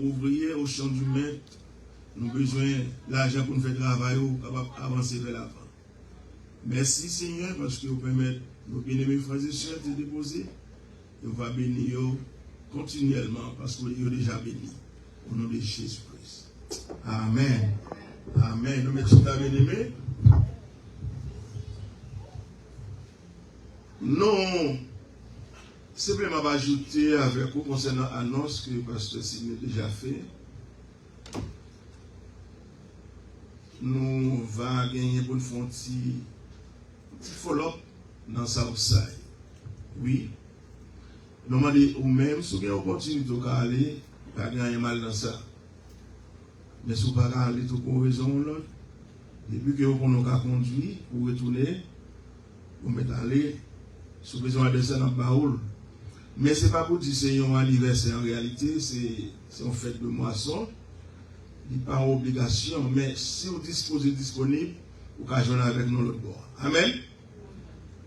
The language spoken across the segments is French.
ouvrier au champ du maître, nous avons besoin de l'argent pour nous faire travailler ou capable avancer vers l'avant. Merci Seigneur parce que vous permettez nos bien-aimés frères et sœurs de déposer et on va bénir continuellement parce que vous êtes déjà bénis. Au nom de Jésus-Christ. Amen. Amen. Nous mettons ta bien-aimés. Non. Simplement ajouter avec vous concernant l'annonce que le pasteur Sidney a déjà fait. Nous allons gagner pour faire un petit follow-up dans Southside. Oui. Nous demandons ou même, si vous avez une opportunité d'aller, pas gagner mal dans ça. Mais si vous ne pouvez pas aller pour raison ou l'autre, depuis que vous pouvez conduire, vous retourner, vous mettez aller, si vous besoin de ça dans le baoul. Mais ce n'est pas pour dire que c'est un anniversaire en réalité, c'est une fête de moisson. Il n'y a pas d'obligation, mais si vous disposez disponible, vous pouvez joindre avec nous l'autre bord. Amen.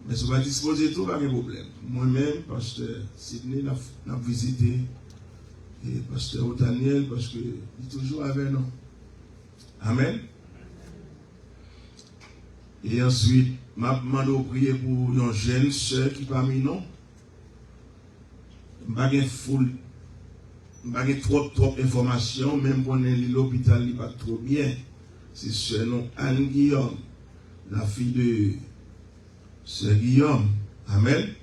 Mais si vous disposez tout, pas de problème. Moi-même, pasteur Sidney, n'a visité et pasteur Otaniel, parce qu'il est toujours avec nous. Amen. Et ensuite, je demande de prier pour une jeune soeur qui est parmi nous. Je n'ai pas trop d'informations, même pour l'hôpital, il n'est pas trop bien. C'est sœur Anne Guillaume, la fille de sœur Guillaume. Amen.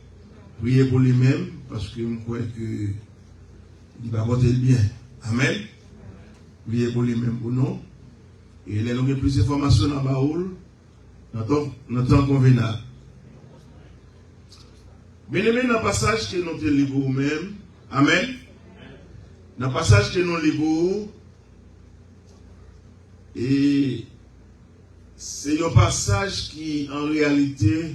Priez pour lui-même, parce que je crois qu'il va porter le bien. Amen. Priez pour lui-même pour nous. Et il y a plus d'informations dans le baoul, dans temps convenable. Bien-aimé, dans le passage que nous lisons nous-mêmes, amen. Dans le passage que nous lisons, et c'est un passage qui, en réalité,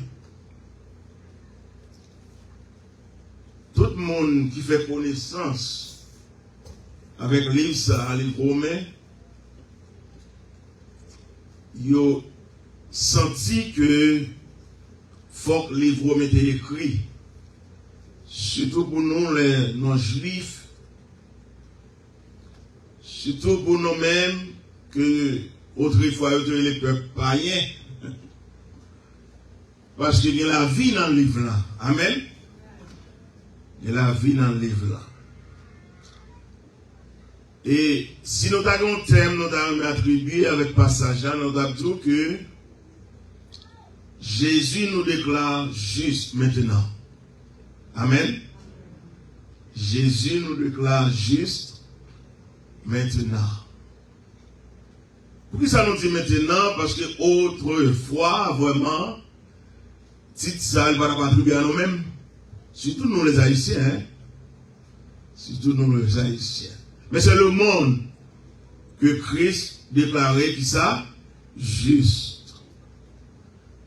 tout le monde qui fait connaissance avec le livre romain, il a senti que faut que le livre romain était écrit. Surtout pour nous, les non-juifs, surtout pour nous-mêmes, que autrefois, nous étions les peuples païens. Parce qu'il y a la vie dans le livre là. Amen. Il y a la vie dans le livre là. Et si nous avons un thème, nous avons attribué avec passage, nous avons dit que Jésus nous déclare juste maintenant. Amen. Jésus nous déclare juste maintenant. Pourquoi ça nous dit maintenant? Parce que autrefois, vraiment, si ça ne va pas attribuer à nous-mêmes, surtout nous les Haïtiens, hein? Surtout nous les Haïtiens. Mais c'est le monde que Christ déclarait qui ça? Juste.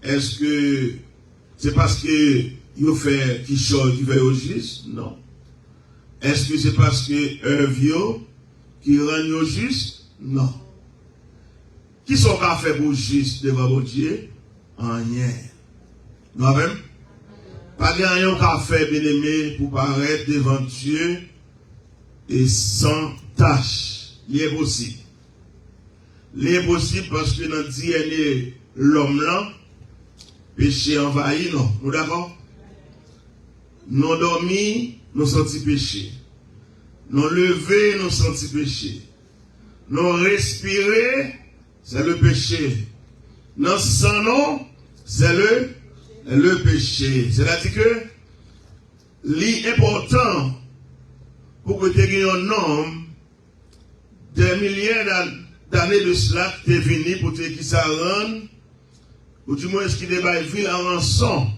Est-ce que c'est parce que il fait quelque chose qui fait au juste? Non. Est-ce que c'est parce que œuvre qui rend au juste? Non. Qui sont qu'à faire pour juste devant votre Dieu? Rien. Non même? Pas de rien qu'à faire, bien aimé, pour paraître devant Dieu et sans tâche. L'impossible. L'impossible parce que dans le DNA, l'homme là, péché envahi, non. Nous d'accord? Nous dormi, nous senti péché. Nous levé, nous senti péché. Nous respirer, c'est le péché. Nous sang, c'est le péché. C'est-à-dire que l'important pour que tu aies un homme des milliers d'années de cela qui est venu pour te qui ça rende, ou du moins ce qui débat ville en rançon.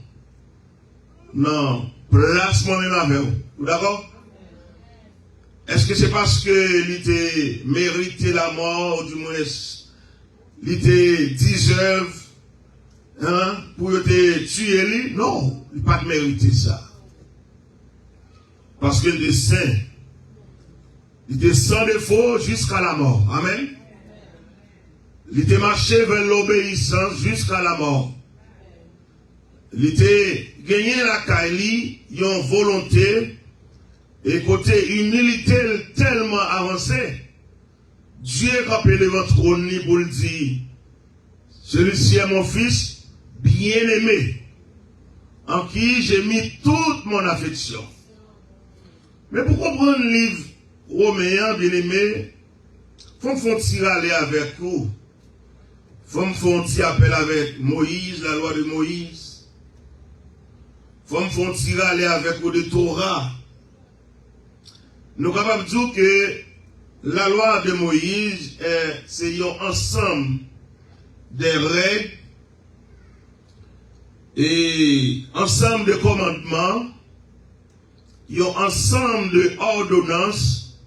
Non, place moi-même avec vous. D'accord? Est-ce que c'est parce que il était mérité la mort, ou du moins il était deserve pour te tuer lui? Non, il n'a pas mérité ça. Parce que le saint, il était sans défaut jusqu'à la mort. Amen. Il était marché vers l'obéissance jusqu'à la mort. Il était gagné la Kaili, une volonté Et côté humilité tellement avancé, Dieu a appelé devant trône pour le dire, celui-ci est mon fils bien-aimé, en qui j'ai mis toute mon affection. Mais pour comprendre le livre romain, bien-aimé, il faut me faire tirer aller avec vous. Il faut me faire un petit appel avec Moïse, la loi de Moïse. Il faut me faire tirer aller avec vous de Torah. Nous sommes capables de dire que la loi de Moïse, c'est un ensemble des règles et ensemble de commandements, un ensemble de ordonnances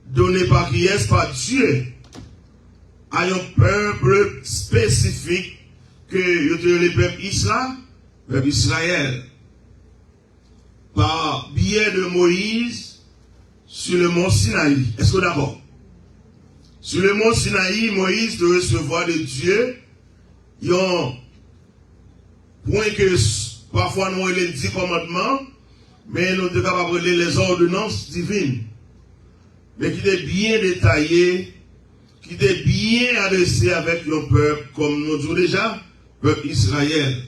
données par qui est par Dieu à un peuple spécifique que le peuple Israël, par biais de Moïse sur le mont Sinaï. Est-ce que d'accord? Sur le mont Sinaï, Moïse de recevoir de Dieu, il y a un point que parfois nous les 10 commandements, mais nous sommes capables de les ordonnances divines. Mais qui est bien détaillé, qui est bien adressé avec le peuple, comme nous disons déjà, peuple Israël.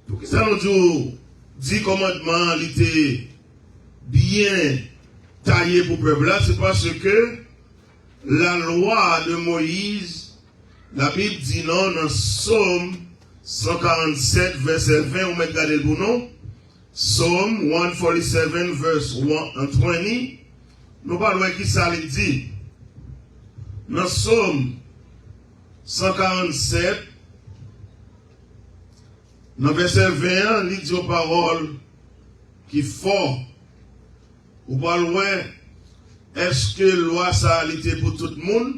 Pour que ça nous dit 10 commandements, il était bien taillé pour le peuple là, c'est parce que la loi de Moïse, la Bible dit non dans Somme 147, verset 20, on met regarder pour nous. Psalm 147, verse 20, nous parlons qui ça le dit. Dans Psalm 147, dans verset 20, il dit aux paroles qui fort. Ou pas loin, est-ce que la loi ça a été pour tout le monde?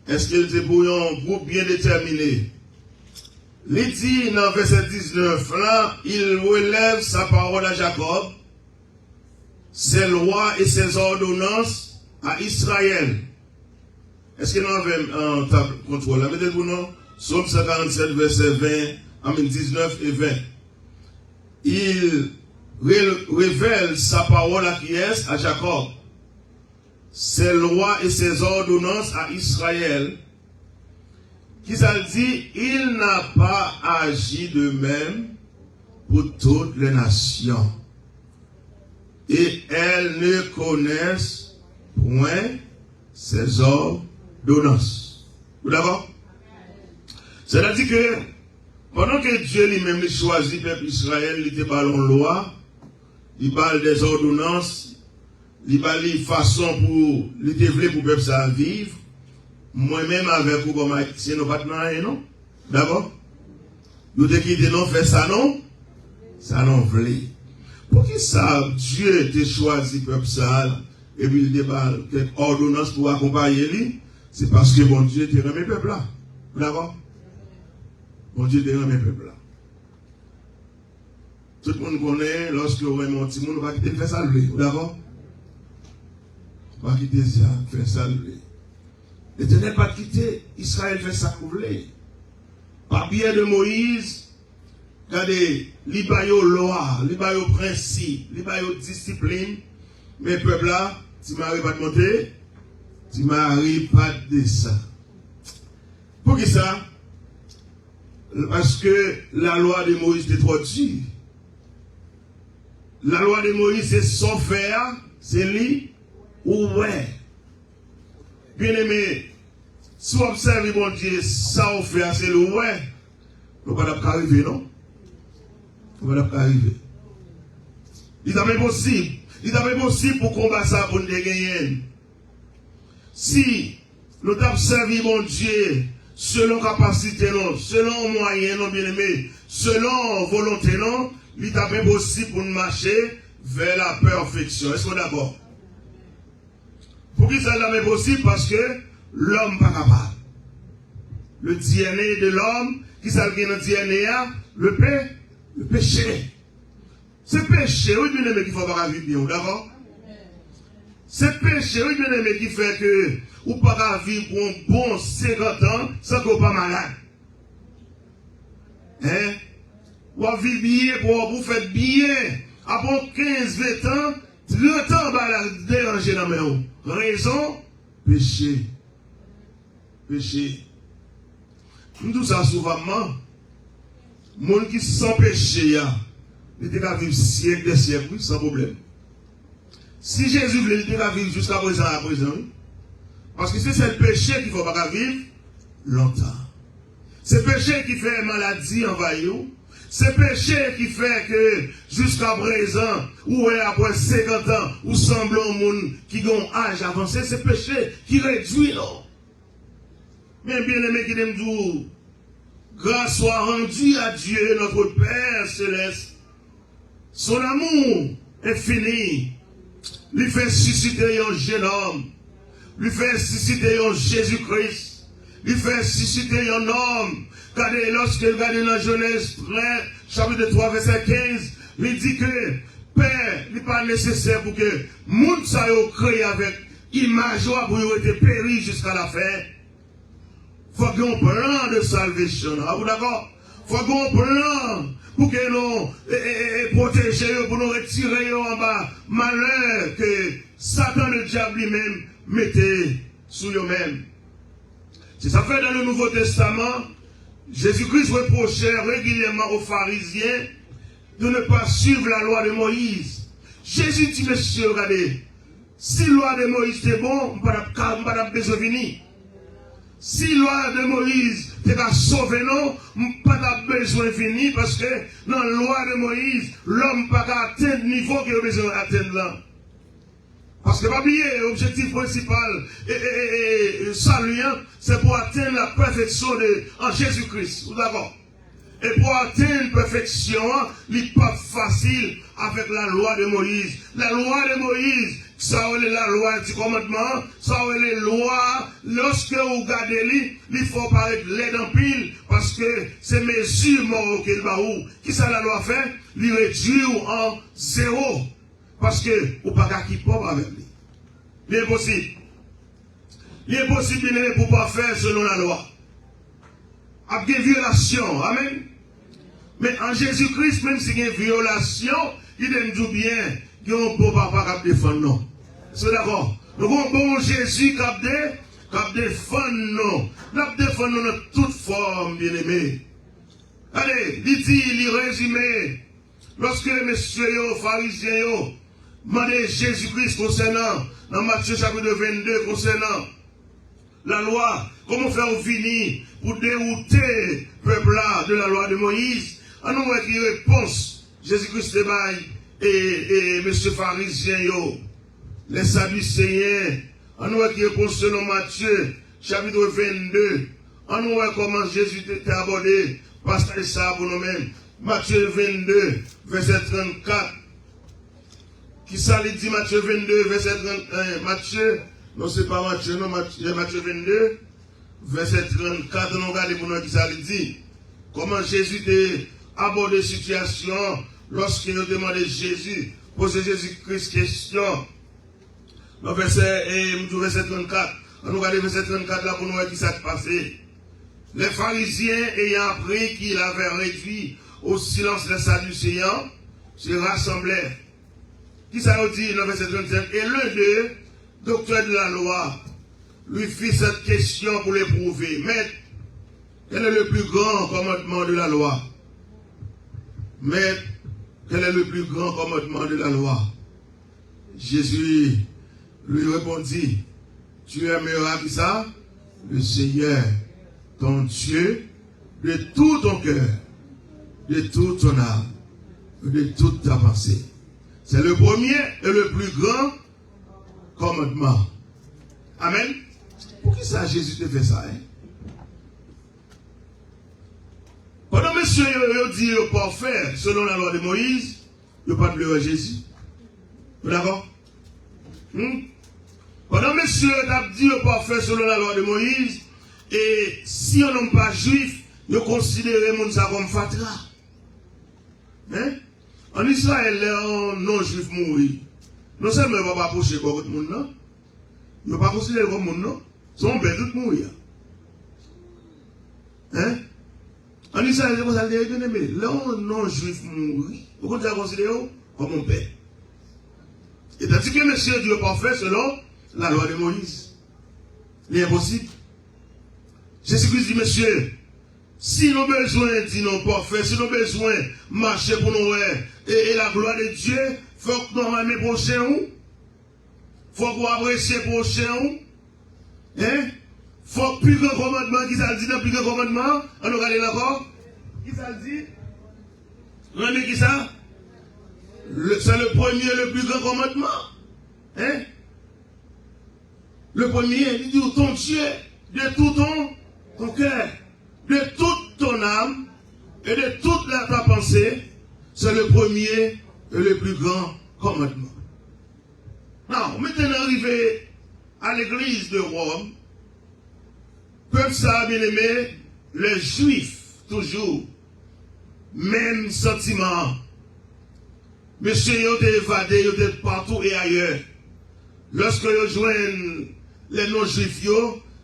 Est-ce qu'elle était pour un groupe bien déterminé? Il dit dans verset 19, là, il relève sa parole à Jacob, ses lois et ses ordonnances à Israël. Est-ce que nous avons un table contrôle? La mettez pour nous, Psaume 147, verset 19 et 20. Il révèle sa parole à qui est? À Jacob. Ses lois et ses ordonnances à Israël. Qui ça dit? Il n'a pas agi de même pour toutes les nations. Et elles ne connaissent point ses ordonnances. Vous d'accord? C'est-à-dire que pendant que Dieu lui-même choisit le peuple Israël, il était parlé en loi, il parle des ordonnances, il parle de façon pour le développer pour le peuple ça vivre. Moi-même avec vous comme haïtien, nous ne pas non? D'accord? Nous te quitter non, faire ça non? Ça non voulait. Pour qui ça, Dieu te choisi le peuple ça, et puis il déballe quelques ordonnances pour accompagner lui, c'est parce que bon Dieu te remet le peuple là. D'accord? Bon Dieu te remet le peuple là. Tout le monde connaît, lorsque on remet mon petit monde, on va quitter le faire ça lui. D'accord? On va quitter ça, faire ça lui. L'Éternel pas quitter, Israël fait ça qu'on voulait. Par biais de Moïse, regardez, il y a une loi, il y a un principe, il y a une discipline. Mais peuple là, tu m'arrives pas de monter, tu m'arrives pas de ça. Pour qui ça? Parce que la loi de Moïse est trop dure. La loi de Moïse, c'est sans faire, c'est lui ou ouais. Bien aimé, si vous observez mon Dieu, ça vous fait, c'est le ouais. Vous ne pouvez pas arriver, non? Vous ne pouvez pas arriver. Il est impossible. Il est impossible pour combattre ça pour nous gagner. Si nous observons mon Dieu, selon capacité, non, selon moyen, non, bien aimé, selon volonté, non, il est impossible pour nous marcher vers la perfection. Est-ce qu'on est d'accord? Pour qui ça n'est possible? Parce que l'homme n'est pas capable. Le DNA de l'homme, qui ça vient dans le DNA, le péché. C'est péché, oui, bien aimé, qu'il ne faut pas vivre bien, d'accord? C'est péché, oui, bien aimé, qui fait que ou pas vivre pour un bon 50 ans sans qu'on pas malade. Hein? Ou à vivre bien, pour vous faire bien. Après 15-20 ans, 30 ans, la déranger dans mes mains. Raison, péché. Péché. Nous tout ça souvent, monde qui sans péché, il était qu'à vivre siècle des siècles, sans problème. Si Jésus voulait, il était qu'à vivre jusqu'à présent, parce que c'est le péché qu'il ne faut pas vivre longtemps. C'est le péché qui fait maladie envahie. C'est le péché qui fait que jusqu'à présent, ou après 50 ans, ou semble un monde qui a un âge avancé, c'est le péché qui réduit l'homme. Mais bien aimé qui aime dire, grâce soit rendue à Dieu, notre Père céleste. Son amour est fini. Lui fait susciter un jeune homme. Lui fait susciter un Jésus-Christ. Lui fait susciter un homme. Regardez, lorsqu'il regarde dans Genèse 3, chapitre 3, verset 15, il dit que Père, il n'est pas nécessaire pour que monde ça ait créé avec image pour être péri jusqu'à la fin. Il faut qu'on plan de salvation. Vous d'accord? Il faut qu'on plan pour que nous protéger, pour nous retirer en bas malheur que Satan le diable lui-même mettait sur eux-mêmes. C'est ça fait dans le Nouveau Testament, Jésus-Christ reprochait régulièrement aux pharisiens de ne pas suivre la loi de Moïse. Jésus dit, monsieur, regardez, si la loi de Moïse était bon, on n'a pas besoin de venir. Si la loi de Moïse était à sauver, non, on n'a pas besoin de venir parce que dans la loi de Moïse, l'homme n'a pas atteindre le niveau qu'il a besoin d'atteindre là. Parce que, pas oublier, l'objectif principal et saluant, c'est pour atteindre la perfection en Jésus-Christ. Vous d'accord? Et pour atteindre la perfection, il n'est pas facile avec la loi de Moïse. La loi de Moïse, ça est la loi du commandement, ça est les lois. Lorsque vous regardez, il faut paraître l'aide en pile, parce que c'est mesures moraux qu'il va où. Qui ça la loi fait? Il réduit en zéro. Parce que vous ne pouvez pas quitter avec lui. Il est impossible. Il est impossible de ne pas faire selon la loi. Avec des violations. Amen. Mais en Jésus-Christ, même s'il y a une violation, il dit bien qu'on ne peut pas défendre. Non. C'est d'accord. Nous avons un bon Jésus qui défend nous. Nous défendons de toute forme, bien-aimé. Allez, il résumé. Lorsque les messieurs, les pharisiens, demandé Jésus-Christ concernant, dans Matthieu chapitre 22, concernant la loi, comment faire finir pour dérouter le peuple de la loi de Moïse, on nous voit qui réponse, Jésus-Christ et messieurs pharisiens, les Sadducéens, on nous voit qui réponse selon Matthieu chapitre 22, on nous voit comment Jésus était abordé, pasteur ça pour nous-mêmes, Matthieu 22, verset 34. Qui ça lui dit Matthieu 22, verset 31. Matthieu, non c'est pas Matthieu, non Matthieu 22, verset 34, nous regardez pour nous qui ça lui dit. Comment Jésus a abordé la situation lorsqu'il a demandé Jésus, posé Jésus-Christ question. Dans verset 34, nous regardons verset 34 là pour nous voir qui s'est passé. Les pharisiens ayant appris qu'il avait réduit au silence les Sadducéens, se rassemblèrent. Qui ça veut dire dans verset 35? Et l'un d'eux, docteur de la loi, lui fit cette question pour l'éprouver. Maître, quel est le plus grand commandement de la loi? Maître, quel est le plus grand commandement de la loi? Jésus lui répondit, tu aimeras qui ça? Le Seigneur, ton Dieu, de tout ton cœur, de toute ton âme, de toute ta pensée. C'est le premier et le plus grand commandement. Amen. Pour qui ça Jésus te fait ça? Pendant que monsieur dit qu'il ne peut pas faire selon la loi de Moïse, il n'y a pas de pleurer Jésus. Vous d'accord? Pendant que monsieur a dit qu'il ne peut pas faire selon la loi de Moïse, et si on n'est pas juif, il considère ça comme fatra. Hein? En Israël, les non-juifs mourir. Non seulement ils ne vont pas approcher comme tout le monde, non? Ils ne vont pas considérer comme monde, non? Ils sont bêtes tout mourir. Hein? En Israël, c'est comme ça, les non-juifs mourir. Vous comptez considérer comme un père. Et tandis que monsieur Dieu parfait selon la loi de Moïse. Il est impossible. Jésus-Christ dit, monsieur, si nous avons besoin de nous parfaits, si nous avons besoin de marcher pour nous, et la gloire de Dieu, il faut que nous aimer prochain. Il faut qu'on apprécie prochain. Hein? Faut plus grand commandement, qui ça dit dans plus grand commandement? On nous regarde encore. Qui ça dit? Regardez qui ça? C'est le premier, le plus grand commandement. Hein? Le premier, il dit ton Dieu, de tout ton cœur, de toute ton âme et de toute ta pensée, c'est le premier et le plus grand commandement. Non, maintenant arrivé à l'église de Rome, comme ça, bien aimé, les Juifs, toujours, même sentiment. Monsieur, ils ont évadé, ils ont partout et ailleurs. Lorsque ils joignent les non-juifs,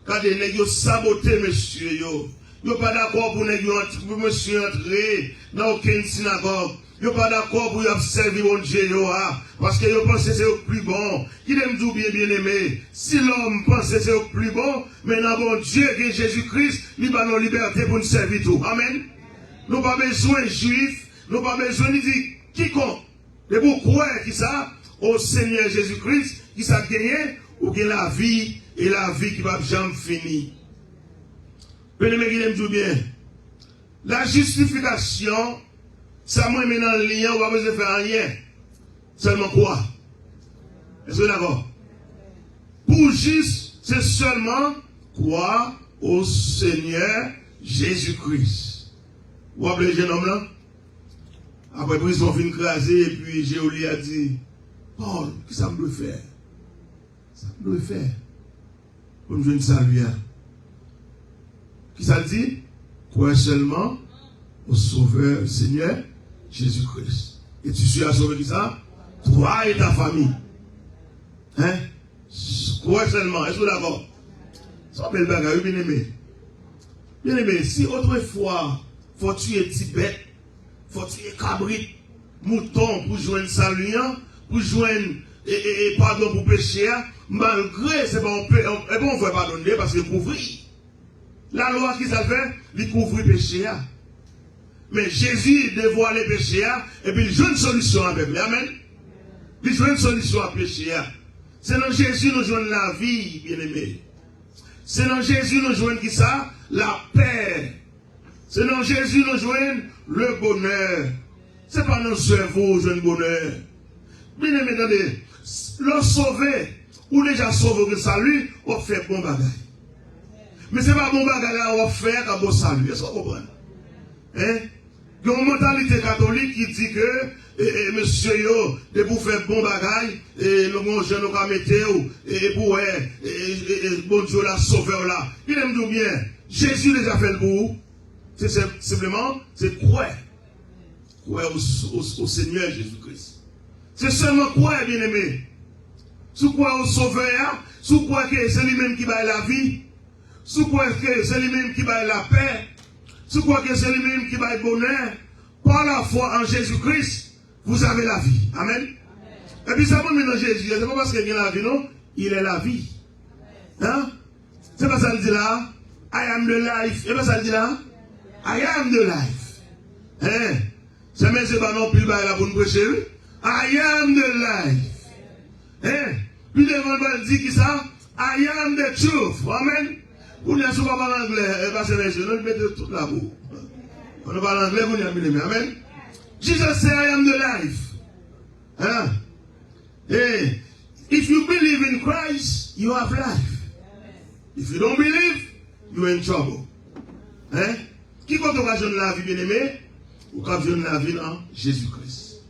quand ils ont saboté monsieur, ils n'ont pas d'accord pour monsieur entrer dans aucune synagogue. Ils n'ont pas d'accord pour observer mon Dieu, parce qu'ils pensent que c'est le plus bon. Qui aime tout bien aimé. Si l'homme pense que c'est le plus bon, maintenant bon Dieu, qui est Jésus-Christ, il va nos liberté pour nous servir tout. Amen. Nous n'avons pas besoin de juifs, nous n'avons pas besoin de dire quiconque. Et pour croire qui ça, au Seigneur Jésus-Christ, qui ça gagné, ou qui la vie, et la vie qui va jamais finir. Bien-aimé, qui aime tout bien. La justification, ça moi maintenant le lien, on va pas besoin de faire rien. Seulement quoi? Est-ce que d'accord? Pour juste, c'est seulement quoi au Seigneur Jésus-Christ. Vous vous rappelez le jeune homme là? Après prison fin crasé, et puis Géoli a dit, Paul, qu'est-ce que ça me doit faire? Ça me doit faire. Comme je ne salue. Qui ça dit? Crois seulement au Sauveur, Seigneur Jésus-Christ. Et tu suis à sauver qui ça? Toi et ta famille. Hein? Crois seulement. Est-ce que vous d'accord? Ça belle bagarre, bien aimé. Bien aimé, si autrefois, faut tuer petit bête, faut tuer cabrit, mouton pour joindre salut, pour joindre pardon pour pécher, malgré c'est bon, on ne veut pardonner parce qu'il couvrit. La loi qui ça fait, il couvre le péché. Mais Jésus dévoile le péché et puis il joue une solution avec lui. Amen. Il joue une solution à péché. C'est dans Jésus nous jouons la vie, bien-aimé. C'est dans Jésus nous jouons qui ça? La paix. C'est dans Jésus nous jouons le bonheur. C'est pas dans le cerveau nous jouons le bonheur. Bien-aimé, attendez. Le sauver, ou déjà sauver le salut, on fait bon bagage. Mais ce n'est pas bon bagage on fait un bon salut. Est-ce que vous comprenez? Hein? Il y a une mentalité catholique qui dit que monsieur yo, de pour faire bon bagage, et le bon jeune nous mettre, et pour bon Dieu la sauver là. Il aime tout bien. Jésus les a fait le bout. C'est simplement, c'est croire. Croire au Seigneur Jésus-Christ. C'est seulement croire, bien aimé. Sous quoi au Sauveur, sous quoi que c'est lui-même qui va la vie, sous quoi que c'est lui-même qui va la paix, sous quoi que c'est lui-même qui va le bonheur, par la foi en Jésus-Christ, vous avez la vie. Amen. Amen. Et puis ça met dans Jésus, c'est pas parce qu'il y a la vie, non, il est la vie. Hein? C'est pas ça qu'il dit là, I am the life. C'est pas ça qu'il dit là, I am the life. Hein? Ça met pas non plus là pour nous prêcher. I am the life. Hein? Puis devant le dit qui ça? I am the truth. Amen. Vous n'êtes pas en anglais, parce que nous mettons toute la boue. On ne parle anglais, vous n'êtes pas en anglais. Amen. Jesus said, I am the life. Hein? Hey, if you believe in Christ, you have life. If you don't believe, you are in trouble. Hein? Qui compte occasion de la vie, bien aimé? Ou occasion de la vie en Jésus-Christ.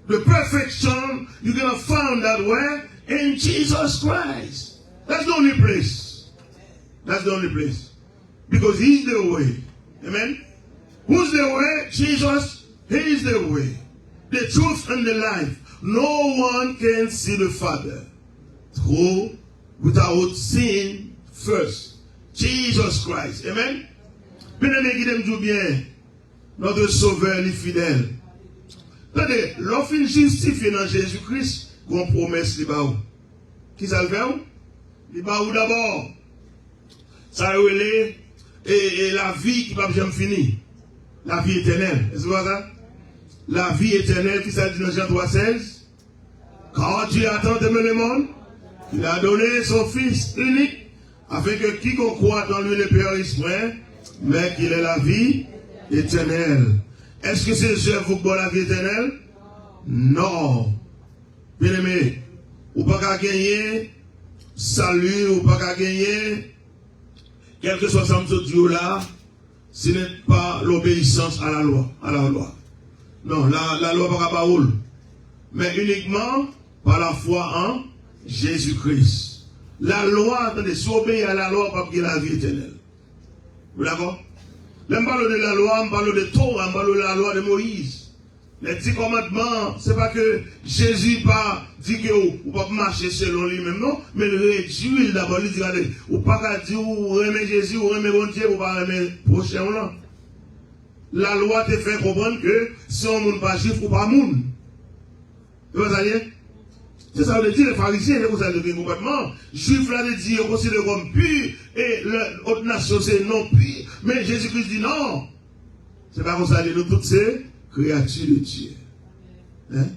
The perfection, you're going to find that way in Jesus Christ. That's the only place. That's the only place. Because He's the way. Amen? Who's the way? Jesus. He is the way. The truth and the life. No one can see the Father. Through, without sin first. Jesus Christ. Amen? Bien-aimé qui aime tout bien. Notre Sauveur, les fidèles. Attendez, l'offre justifiée dans Jésus-Christ, qu'on promesse les baou. Qui ça le fait? Les baou d'abord. Ça relève et la vie qui va jamais finir. La vie éternelle. Est-ce que vous voyez ça? La vie éternelle qui s'est dit dans Jean 3,16. Quand Dieu a tant aimé le monde, il a donné son Fils unique, afin que quiconque croit en lui ne périsse point, mais qu'il ait la vie éternelle. Est-ce que ces œuvres vous donnent la vie éternelle? Non. Bien aimé, ou pas qu'à gagner salut, ou pas qu'à gagner, quel que soit ce Dieu là, ce n'est pas l'obéissance à la loi. Non, la loi pas qu'à mais uniquement par la foi en Jésus-Christ. La loi, attendez, si on obéit à la loi, on va la vie éternelle. Vous d'accord? Là, on parle de la loi, on parle de Torah, on parle de la loi de Moïse. Les 10 commandements, c'est pas que Jésus pas dit que vous pas marcher selon lui-même, non, mais le réduit d'abord, il dit, regardez, ou pas dire ou remet Jésus, ou remet bon Dieu, ou pas remet prochain, non. La loi te fait comprendre que si on ne pas juif ou pas moun. Vous voyez? C'est ça que veut dire les pharisiens, vous avez le comportement. Juif là de dire, on considère comme pur, et l'autre nation c'est non pur. Mais Jésus-Christ dit non. C'est pas comme ça, nous toutes ces créatures de Dieu. Hein?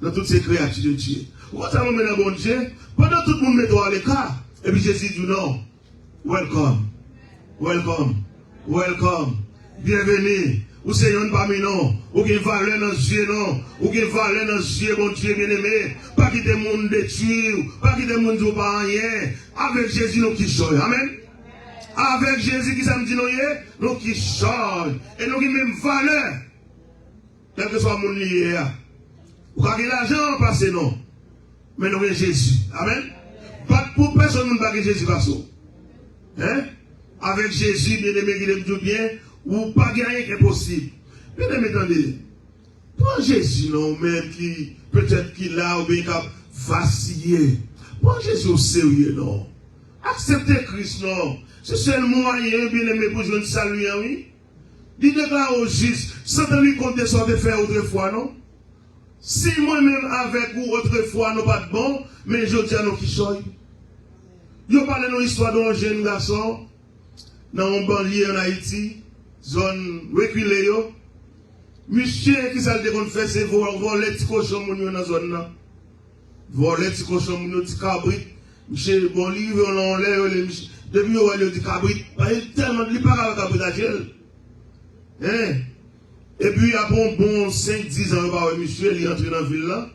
Dans toutes ces créatures de Dieu. Pourquoi ça nous met dans bon Dieu? Pendant tout le monde met à l'écart. Et puis Jésus dit non. Welcome. Welcome. Welcome. Bienvenue. Ou c'est yon parmi nous, ou qui valeur dans Dieu, non, ou qui valeur dans Dieu, bon Dieu bien-aimé, pas quitter le monde détruire, pas quitter le monde qui pas rien. Avec Jésus, nous qui change. Amen. Avec Jésus qui s'aime dit nous qui change. Et nous qui même valeur. Quel que soit le monde lié. Ou quand il a l'argent, passe non. Mais nous avons Jésus. Amen. Pas pour personne, nous n'avons pas Jésus passe. Hein? Avec Jésus, bien-aimé, qui aime tout bien, ou pas gagner qui est possible. Bien aimé, attendez. Pas Jésus, non, même qui, peut-être qu'il a ou bien qu'il a vacillé. Pas Jésus au sérieux, non. Acceptez Christ, non. C'est seul moyen, bien aimé, pour jouer un salut, oui. Il déclare au juste, sans lui compter ce de faire autrefois, non. Si moi-même avec ou autrefois, nous pas de bon, mais je dis à nous qui choy. Yo parle de l'histoire d'un jeune garçon, dans un banlieue en Haïti, zone reculée, monsieur qui s'est dit fait, c'est voler petit cochon dans la zone là. Voler petit cochon, petit cabrit. Monsieur, bon, livre, on l'a, depuis on a dit cabrit, il tellement de pas avec cabrit à gel. Hein? Et puis, après un bon 5-10 ans, monsieur, il est entré dans la ville là.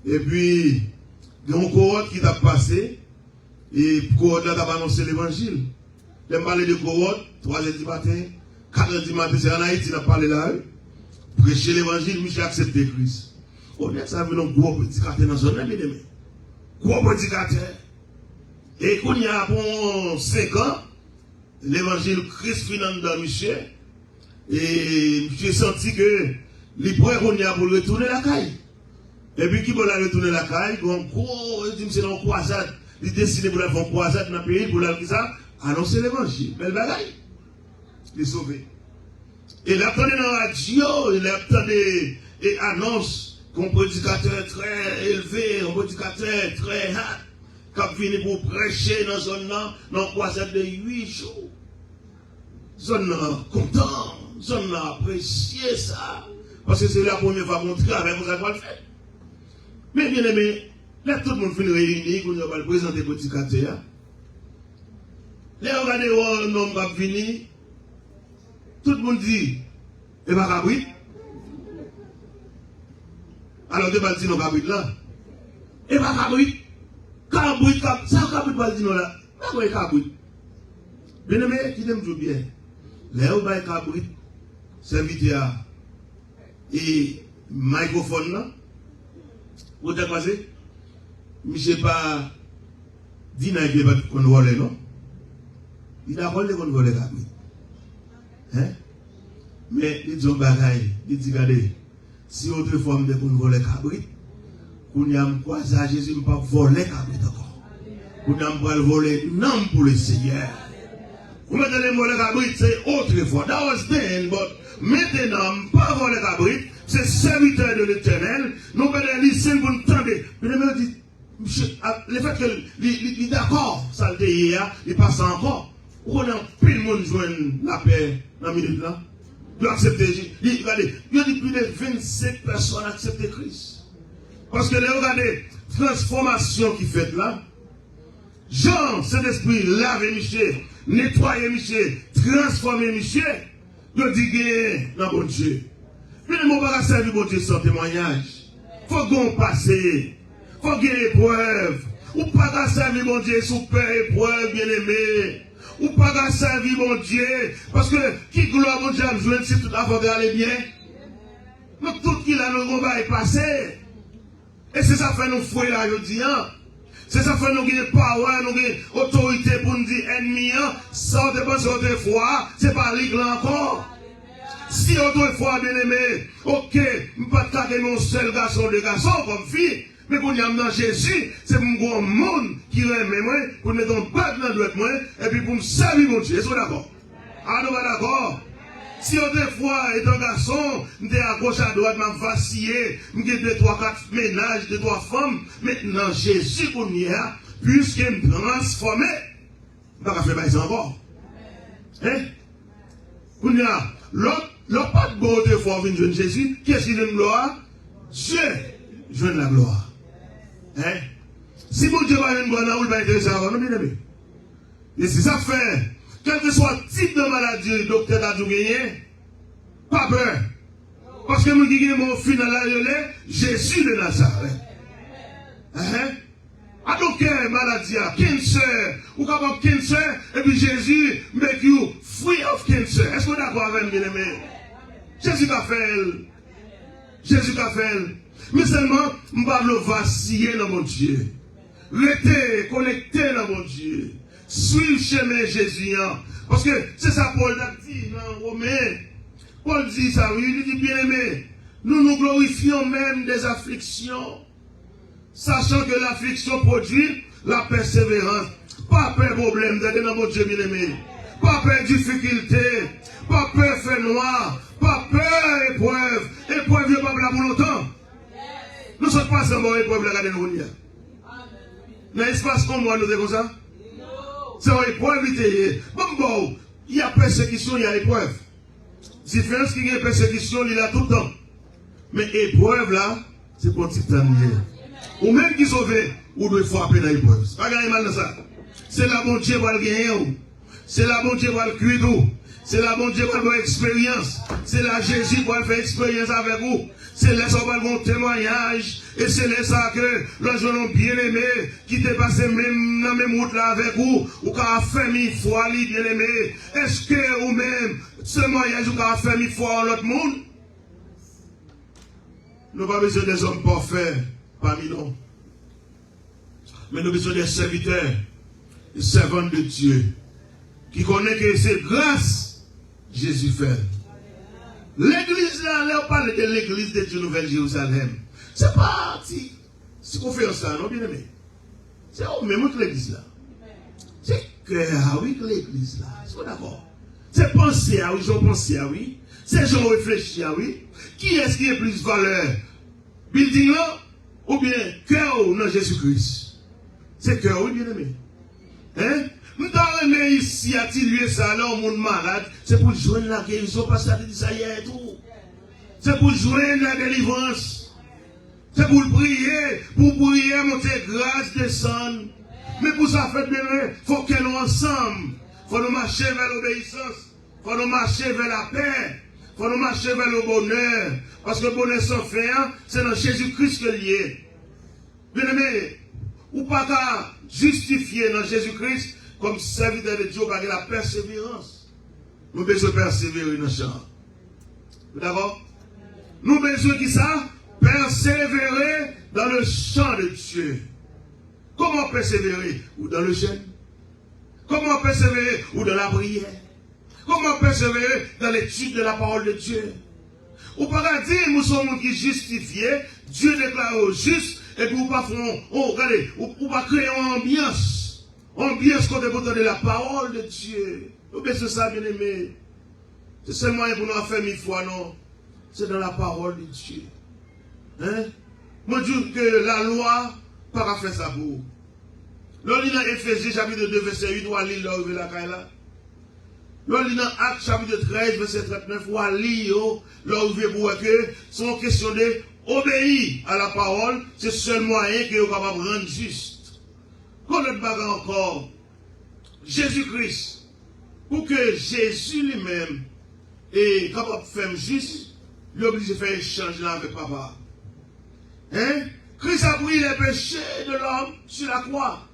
Et puis, il y a un cohorte qui t'a passé, et le cohorte là t'a annoncé l'évangile. Il m'a parlé de cohorte, 3h du matin. 4h du matin, c'est en Haïti, il a parlé là. Prêcher l'évangile, Michel accepte Christ. On est ça, un gros prédicateur dans la zone, bien aimé. Gros prédicateur. Et quand il y a bon 5 ans, l'évangile Christ finit dans Michel. Et j'ai senti que les prêts qu'on y a pour retourner la caille. Et puis qui va retourner la caille, il dit c'est dans une croisade. Il décide pour faire une croisade dans le pays, pour faire ça, annoncer l'évangile. Belle bagaille. Les sauver. Et il attendait dans la radio, il attendait et annonce qu'un prédicateur très élevé, un prédicateur très hâte, qui a fini pour prêcher dans une zone là, dans une croisade de 8 jours. Zone là, content, zone là, apprécié ça. Parce que c'est la première fois qu'on travaille avec vous, ça va le faire. Mais bien aimé, là tout le monde finit réuni, qu'on va le présenter le prédicateur. Là, regardez un homme qui a fini. Tout le monde dit, et pas cabrit. Alors, tu vas dire non cabrit là. Et pas cabrit. Cabrit, ça cabrit pas dire non là. Pas quoi cabrit. Bien aimé, qui t'aime tout bien. Là, où va cabrit, serviteur et microphone là. Vous t'avez passé? Monsieur pas dit n'a pas qu'on vole non. Il a volé qu'on vole cabrit. Hein? Mais ils ont bagaille, ils disent regardez, si autrefois on qu'on voler cabrit, qu'on y a quoi ça Jésus ne pas voler cabrit encore. Qu'on y a pas voler non pour le Seigneur. Vous mettez les voler cabrit c'est autrefois. That was then, but maintenant pas voler cabrit, c'est serviteur de l'Éternel. Nous allons lire, c'est pour nous tendre. Mais le dit, le fait que il est d'accord, ça le dit, il passe encore. On a plus de monde joindre la paix dans la minute là. Il a accepté. Regardez, il y a plus de 25 personnes accepté Christ. Parce que regardez, transformation qui fait là. Jean, Saint-Esprit, lave Michel, nettoyer Michel, transformer Michel. Il dit dans bon Dieu. Puis ne pas servir bon Dieu sans témoignage. Il faut qu'on passe. Il faut qu'il y ait épreuve. Ou pas servir bon Dieu sous peur épreuve, bien aimé. Ou pas servir mon Dieu, parce que qui gloire mon Dieu a besoin si tout avant d'aller bien. Donc tout qui a nous va est passé. Et c'est ça fait nous fouiller là, je dis. C'est ça fait nous gagner power, nous gagner autorité pour nous dire ennemi. Sans dépenser autrefois, c'est pas ligue là encore. Si autrefois, bien aimé, ok, je ne peux pas taguer mon seul garçon, deux garçons comme fille. Mais quand il y a dans Jésus, c'est pour mon monde qui aime moi, pour mettre un bague dans le moi, et puis pour me servir mon Dieu. Est-ce que vous d'accord? Ah, nous sommes d'accord? Si autrefois, étant garçon, j'étais à gauche, à droite, m'a vacillé, j'ai 2, 3, 4 ménages, 2, 3 femmes, maintenant Jésus qu'on y a, puisqu'il me transformé, je ne vais pas faire ça encore. Hein? Qu'on y a, l'autre pas de bon autrefois vient de Jésus, qui est-ce qui donne gloire? Dieu, je donne la gloire. Hein? Si mon Dieu va une bonne ou va intéresser avant, non, bien aimé. Et si ça fait, quel que soit le type de maladie, le docteur a dû gagner, pas peur. Parce que nous qui mon fils dans la relais, Jésus de Nazareth. Hein? À donc, maladie, cancer, ou capable cancer, et puis Jésus make you free of cancer. Est-ce que vous êtes d'accord avec moi, bien aimé? Jésus a fait. Jésus a fait. Mais seulement, je ne vais pas vaciller dans mon Dieu. Restez connecté dans mon Dieu. Suivre chemin Jésus. Parce que c'est ça Paul a dit dans Romains. Paul dit ça, oui, il dit bien aimé. Nous nous glorifions même des afflictions. Sachant que l'affliction produit la persévérance. Pas peur problème d'être dans mon Dieu bien aimé. Pas peur difficulté. Pas peur fait noir. Pas peur épreuve. Épreuve n'est pas là pour longtemps. Nous ne sommes pas seulement épreuve de la nous. Dans l'espace comme moi, nous sommes comme ça. C'est une épreuve. Bon, il y a persécution, il y a épreuve. Différence qu'il y a persécution, il y a tout le temps. Mais épreuve là, c'est pour petit temps. Ou même qui sauve, ou doit frapper dans l'épreuve. C'est pas gagner mal dans ça. C'est la bon Dieu pour le gagner. C'est la bon Dieu pour le cuire. C'est la bon Dieu pour avoir expérience. C'est la Jésus pour faire expérience avec vous. C'est là ça va mon témoignage. Et c'est là ça que le jeune bien aimé qui t'est passé même dans même route là avec vous. Ou qui a fait 1000 fois lui bien aimé. Est-ce que ou même ce mariage ou qui a fait 1000 fois en l'autre monde? Nous n'avons pas besoin des hommes parfaits parmi nous. Mais nous avons besoin des serviteurs, des servants de Dieu, qui connaissent que c'est grâce Jésus fait. L'église là, on parle de l'église de Dieu Nouvelle Jérusalem. C'est pas si qu'on fait ça, non, bien aimé. C'est même que l'église là. C'est cœur, oui, que l'église là. C'est d'accord. C'est penser, oui, j'en pense, oui. C'est j'en réfléchir, oui. Qui est-ce qui est plus valeur? Building là, ou bien cœur non Jésus-Christ? C'est cœur, oui, bien aimé. Hein? Nous avons aimé ici à tirer ça là au monde malade. C'est pour joindre la guérison, parce que ça dit ça hier et tout. C'est pour joindre la délivrance. C'est pour prier, monter grâce, descendre. Mais pour ça, faites bien, il faut que nous ensemble. Il faut nous marcher vers l'obéissance. Il faut nous marcher vers la paix. Il faut nous marcher vers le bonheur. Parce que le bonheur sans fin, c'est dans Jésus-Christ que lié. Bien aimé, ou pas qu'à justifier dans Jésus-Christ comme serviteur de Dieu par la persévérance. Nous avons besoin de persévérer dans le champ. D'accord? Nous avons besoin de ça? Persévérer dans le champ de Dieu. Comment persévérer? Ou dans le jeûne? Comment persévérer? Ou dans la prière? Comment persévérer dans l'étude de la parole de Dieu? Ou pas dire, nous sommes qui justifiés, Dieu déclare au juste, et puis ou pas regardez, ou pas créer une ambiance. Ambiance quand vous donner la parole de Dieu. Vous pensez ça, bien aimé? C'est seulement pour nous faire 1000 fois, non? c'est dans la parole de Dieu. Hein? Moi, je dis que la loi, pas faire ça pour vous. L'on lit dans Ephésiens chapitre 2, verset 8, ou à lire là, la caille là. L'on lit dans Actes chapitre 13, verset 39, ou à lire là, où vous voyez que c'est une question d'obéir à la parole, c'est le seul moyen que vous pouvez rendre juste. Connaître pas encore Jésus-Christ, pour que Jésus lui-même est capable de faire juste, il est obligé de faire échange là avec papa. Hein? Christ a pris les péchés de l'homme sur la croix.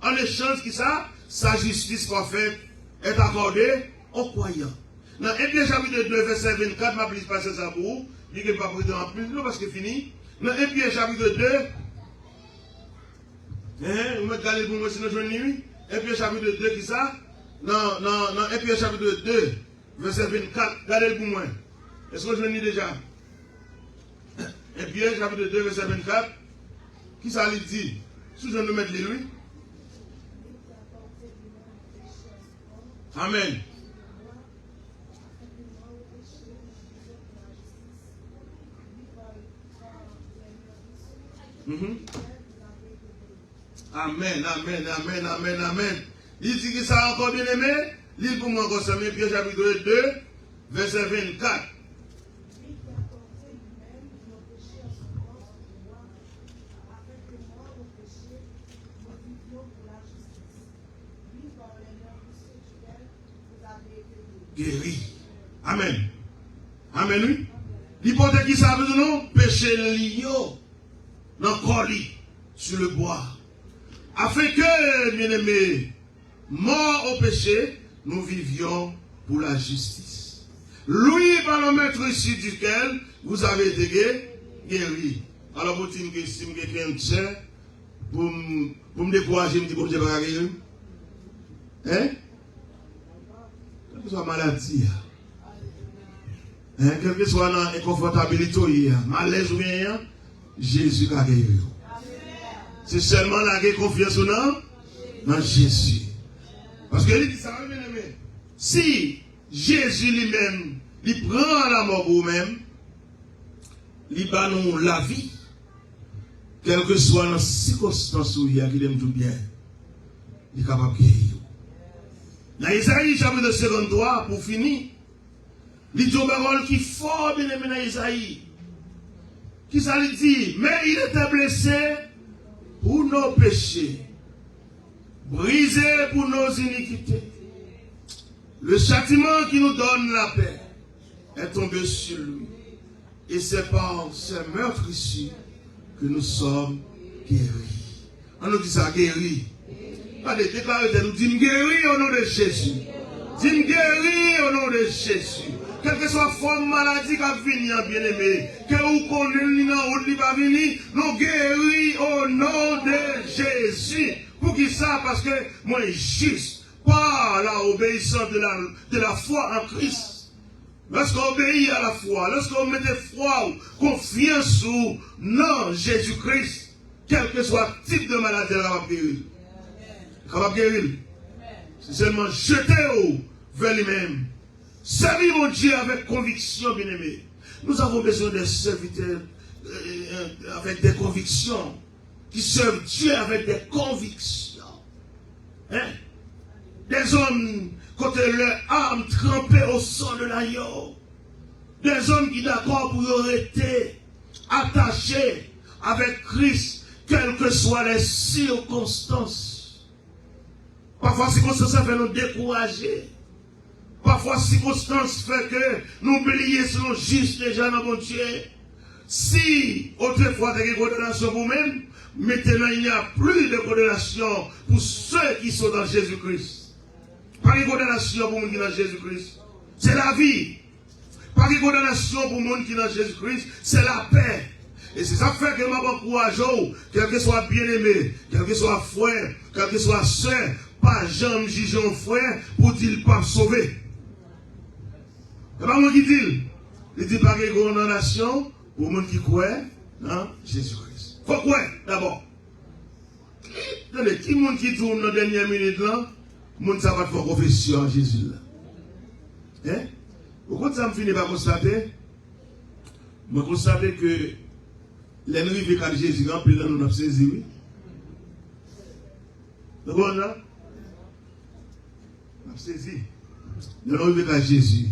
En échange, qui ça? Sa justice parfaite est accordée aux croyants. Dans 1 Pierre chapitre 2, verset 24, je vais passer ça pour vous. Je ne vais pas prêter en plus, parce que c'est fini. Dans 1 Pierre chapitre 2, vous mettez galé pour moi, sinon je vais nuit. 1 Pierre chapitre 2, qui ça? Dans 1 Pierre chapitre 2, verset 24, regardez pour moi. Est-ce que je vais déjà? 1 Pierre chapitre 2, verset 24, qui ça lui dit? Si je vais nous mettre lui. Amen. Amen, amen, amen, amen, amen. Il dit que ça encore bien aimé. Lis pour moi encore ça, Pierre chapitre 2, verset 24. Guéri. Amen. Amen, oui. L'hypothèse qui ça veut dire non? Péché lié dans le corps sur le bois. Afin que, bien-aimés, mort au péché, nous vivions pour la justice. Lui, par le maître ici duquel vous avez été guéri. Alors, vous dites que si je suis un cher, pour me décourager, je me dis que je ne vais pas guérir. Hein? Quelle que soit la maladie, hein? Quelle que soit l'inconfortabilité, malaise ou rien, Jésus a guéri. C'est seulement la confiance dans Jésus. Parce que il dit ça, bien aimé. Si Jésus lui-même, il prend la mort pour vous-même, il bat nous la vie, quelle que soit la circonstance où il y a qui aime tout bien, il est capable de guérir. Dans Isaïe chapitre 53, pour finir, il dit une parole qui est fort bien aimé dans Isaïe. Qui ça lui dit? Mais il était blessé pour nos péchés, brisé pour nos iniquités. Le châtiment qui nous donne la paix est tombé sur lui. Et c'est par ces meurtres ici que nous sommes guéris. On nous dit ça, guéris. Pas de déclarer, nous disons guéris au nom de Jésus. Dis guéris au nom de Jésus. Quelle que soit la forme maladie qui a fini, bien-aimé, que vous connaissez, ou ne pas venir, nous guéris au nom de Jésus. Pour qui ça? Parce que moi, juste par la obéissance de la foi en Christ. Lorsqu'on obéit à la foi, lorsqu'on met foi, confiance ou non Jésus-Christ, quel que soit le type de maladie, elle va guérir. Elle va guérir. C'est seulement jeter vers lui-même. Servir mon Dieu avec conviction, bien-aimé. Nous avons besoin de serviteurs avec des convictions, qui servent Dieu avec des convictions. Hein? Des hommes, quand leur âme trempée au sang de l'agneau. Des hommes qui d'accord pour rester attachés avec Christ, quelles que soient les circonstances. Parfois, circonstances fait nous décourager. Parfois, circonstances fait que nous oublions selon juste déjà dans mon Dieu. Si autrefois il y a une condamnation pour vous-même, maintenant il n'y a plus de condamnation pour ceux qui sont dans Jésus-Christ. Pas de condamnation pour les gens qui sont dans Jésus-Christ. C'est la vie. Pas de condamnation pour les gens qui sont dans Jésus-Christ. C'est la paix. Et c'est ça qui fait que je m'encourage, quel que soit bien-aimé, quel que soit frère, quel que soit soeur, pas jamais juger un frère pour dire pas sauver. C'est pas moi qui dis. Il dit pas qu'il y a une condamnation pour les gens qui croient dans Jésus-Christ. Il faut croire d'abord. Attendez, qui est le monde qui tourne dans la dernière minute là, le monde ça va faire confession à Jésus là. Hein? Pourquoi ça me finit par constater? Moi, vous savez que l'ennemi veut qu'à Jésus, en plus, nous avons saisi, oui. D'accord, là? Nous avons saisi. L'ennemi veut qu'à Jésus.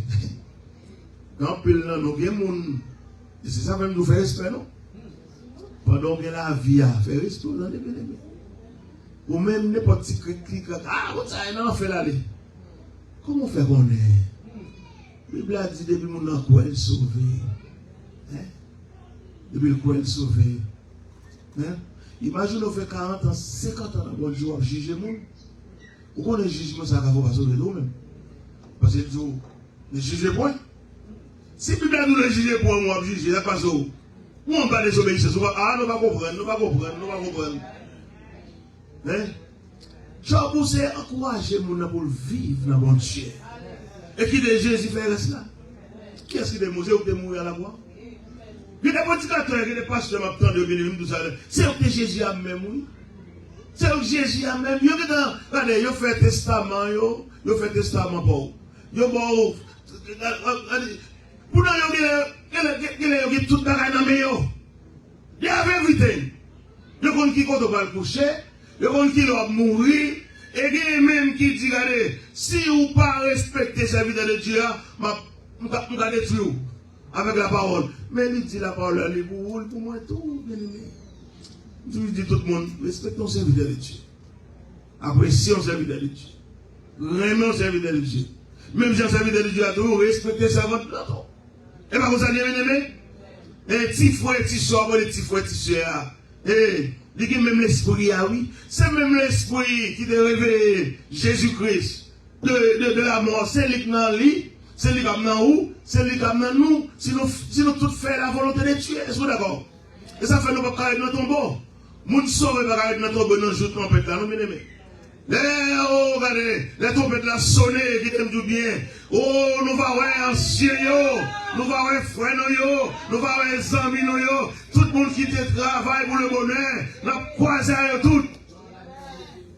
En plus, nous avons des gens. Et c'est ça même nous fait respect, non? Pendant que la vie a fait respect, vous avez bien aimé. Ou même n'importe qui clique, ah, vous savez, non, fait l'aller. Comment faire qu'on est? La Bible a dit depuis mon an, quoi elle sauvé. Depuis le quoi elle sauvé. Imagine, on fait 40 ans, 50 ans, bon jour, à juger le monde. Ou qu'on est jugement, ça va pas sauver nous-mêmes. Parce que nous, ne jugez point. Si la Bible nous le juger pour moi, juger, ça passe où? Ou on va désobéir, ah, nous ne pouvons pas comprendre. Jean Boussé encourager les gens pour vivre dans le bon Dieu. Et qui de Jésus fait cela? Qui est-ce qui est mort ou mourir à la voix? Il y a des prédicateurs, il y a des pasteurs qui m'attendent de venir tout ça. C'est que Jésus a même, oui. C'est que Jésus a même. Regardez, il fait testament, il fait testament pour vous. Pour nous, il y a tout le bagage dans le main. Il y a everything. Il y a qui compte va le coucher. Il y a qui va mourir. Et il y a même qui dit, regardez, si vous ne pas respectez la vie de Dieu, je vais détruire avec la parole. Mais il dit la parole, elle est pour moi tout, bien aimé. Je dis tout le monde, respectons le serviteur de Dieu. Apprécions le serviteur de Dieu. Aimons le serviteur de Dieu. Même si le serviteur de Dieu a tout, respectez sa voix. Et pas vous allez bien aimé? Un petit frère, un petit soeur, un petit frère, un petit soeur. Il y a même l'esprit, oui. C'est même l'esprit qui a réveillé Jésus-Christ de la mort. C'est lui qui est en lui, c'est lui qui est en où, c'est lui qui est en nous. Si nous tout faisons la volonté de tuer, est-ce que vous d'accord? Et ça fait nous pas carrer dans ton tombeau. Nous sauver pas carrer dans ton tombeau dans le jour de trompette là, nous bien aimés. Regardez, les trompettes là sonné, qui t'aiment tout bien. Oh, nous allons voir anciens, nous allons voir frères, nous allons voir amis, tout le monde qui travaille pour le bonheur, nous allons croiser tout.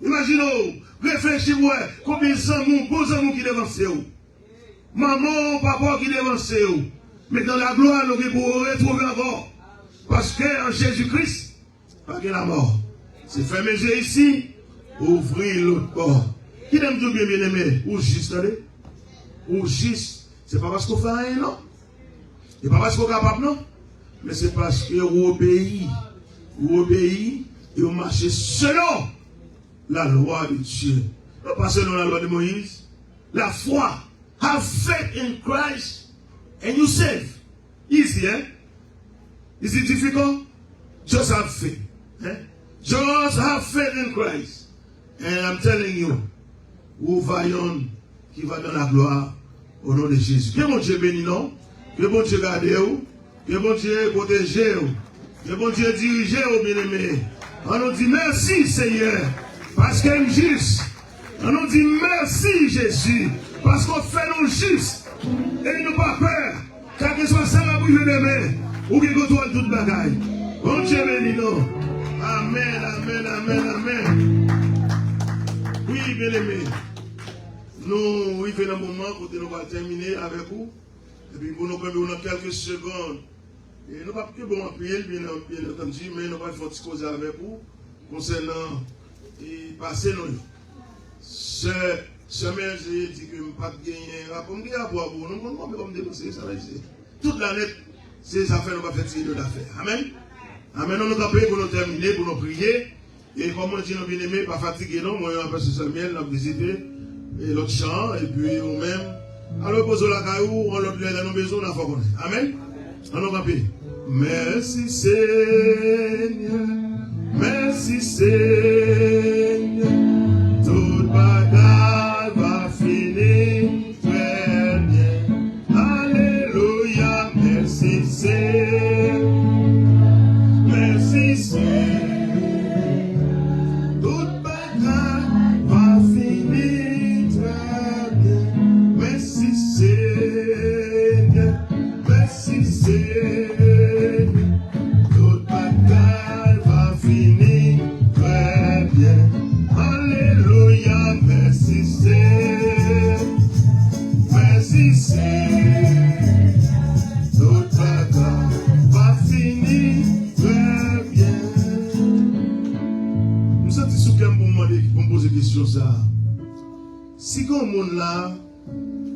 Imaginez, réfléchissez-vous, combien d'amis, beaux amis qui dévancent vous. Maman, papa qui dévancent vous. Mais dans la gloire, nous allons retrouver encore. Parce qu'en Jésus-Christ, pas que la mort. C'est fermer les yeux ici. Ouvrir l'autre bord. Qui t'aime tout bien, bien aimé? Ou juste, allez? Ou juste. C'est pas parce qu'on fait rien, non? C'est pas parce qu'on est capable, non? Mais c'est parce que vous obéissez. Vous obéissez et vous marchez selon la loi de Dieu. Pas selon la loi de Moïse. La foi. Have faith in Christ and you save. Easy, hein? Is it difficult? Just have faith. Eh? Just have faith in Christ. And I'm telling you, vous vaillons qui va dans la gloire au nom de Jésus. Que bon Dieu bénisse, non? Que bon Dieu garde vous. Que bon Dieu protège vous. Que bon Dieu dirige vous, bien-aimés. On nous dit merci, Seigneur, parce qu'il est juste. On nous dit merci, Jésus, parce qu'on fait nous juste. Et nous pas peur. Car que soit ça la bouche de demain, ou qu'il contrôle toute bagaille. Bon Dieu bénisse, non? Amen, amen, amen, amen. Oui, bien aimé. Nous arrivons dans un moment où nous allons terminer avec vous. Et puis, nous allons quelques secondes. Et nous ne pouvons pas bon prier, bien entendu, mais nous allons faire une cause avec vous concernant et passer nous. Ce semaine, j'ai dit que je ne peux pas gagner un rapport. Je ne peux pas nous ne pouvons pas dépenser ça. Toute l'année, ces affaires, nous allons faire tirer d'affaires. Amen. Amen. Nous allons prier pour nous terminer, pour nous prier. Et comme on dit, nous bien aimé, pas fatigué, non, moi, on a passé semaine, on a visité l'autre champ, et puis nous-mêmes, alors posons la caillou, on l'autre dans nos maisons, on a fait connaître. Amen. On a prié. Merci Seigneur, merci Seigneur, toute bagaille va finir très bien. Alléluia, merci Seigneur, merci Seigneur. Toute bataille va finir très bien. Si il y a un monde là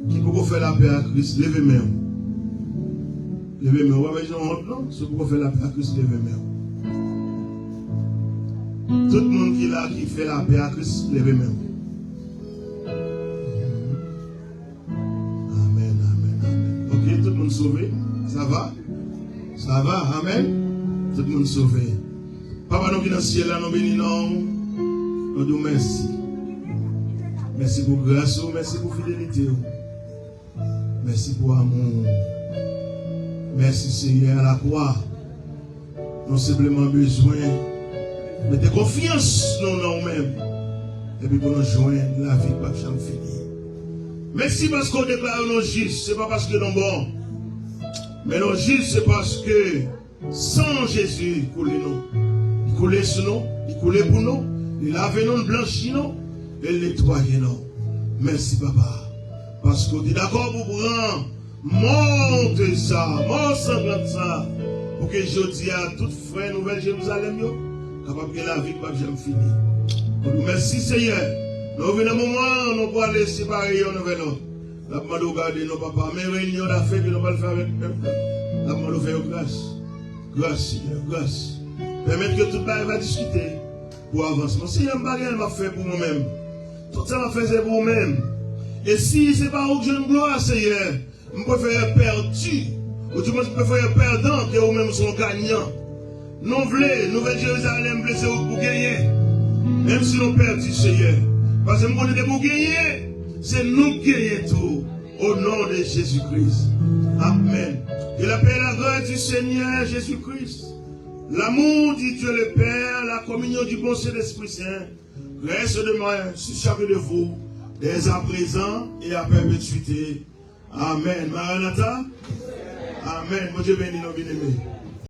qui peut faire la paix à Christ, levez-moi. Levez-moi. Vous avez dit non? Si vous pouvez faire la paix à Christ, levez-moi. Tout le monde qui est là, qui fait la paix à Christ, levez-moi. Amen, amen, amen. Ok, tout le monde sauvé. Ça va? Ça va, amen. Tout le monde sauvé. Papa, nous qui dans le ciel, nous bénissons. Nous disons merci. Merci pour grâce, merci pour fidélité. Merci pour amour. Merci Seigneur à la croix. Nous avons simplement besoin de mettre confiance dans nous-mêmes. Et puis pour nous joindre la vie pas jamais finie. Merci parce qu'on déclare nos justes. Ce n'est pas parce que nous sommes bons. Mais nos justes, c'est parce que sans Jésus, il coule nous. Il coule sur nous, il coule pour nous, il lave nous, il blanchit nous, il nettoie nous. Merci papa. Parce qu'on est d'accord pour prendre monte ça, mon sanglant ça, pour que je dise à toute frère Nouvelle Jérusalem, capable de la vie pas jamais fini. Merci Seigneur. Nous venons un moment, nous pouvons aller séparer nous avec nous. Nous demandons de garder nos papas, mais réunion d'affaires que nous allons faire avec le peuple. Nous demandons de faire grâce. Grâce Seigneur, grâce. Permettre que tout le monde va discuter pour avancer. Seigneur, je ne vais pas faire pour moi-même. Tout ça m'a fait pour moi-même. Et si ce n'est pas où que je ne gloire, Seigneur, je préfère perdu. Ou du moins, je préfère perdant que vous-même sont gagnants. Nous voulons, Nouvelle Jérusalem, blessé pour gagner. Même si nous perdons, Seigneur. Parce que nous connaissons pour gagner, c'est nous qui gagnons tout. Au nom de Jésus-Christ. Amen. Et la paix et la grâce du Seigneur Jésus-Christ, l'amour du Dieu le Père, la communion du bon Saint-Esprit Saint, reste demain sur chacun de vous, dès à présent et à perpétuité. Amen. Maranatha. Amen. Mon Dieu béni nos bien-aimés.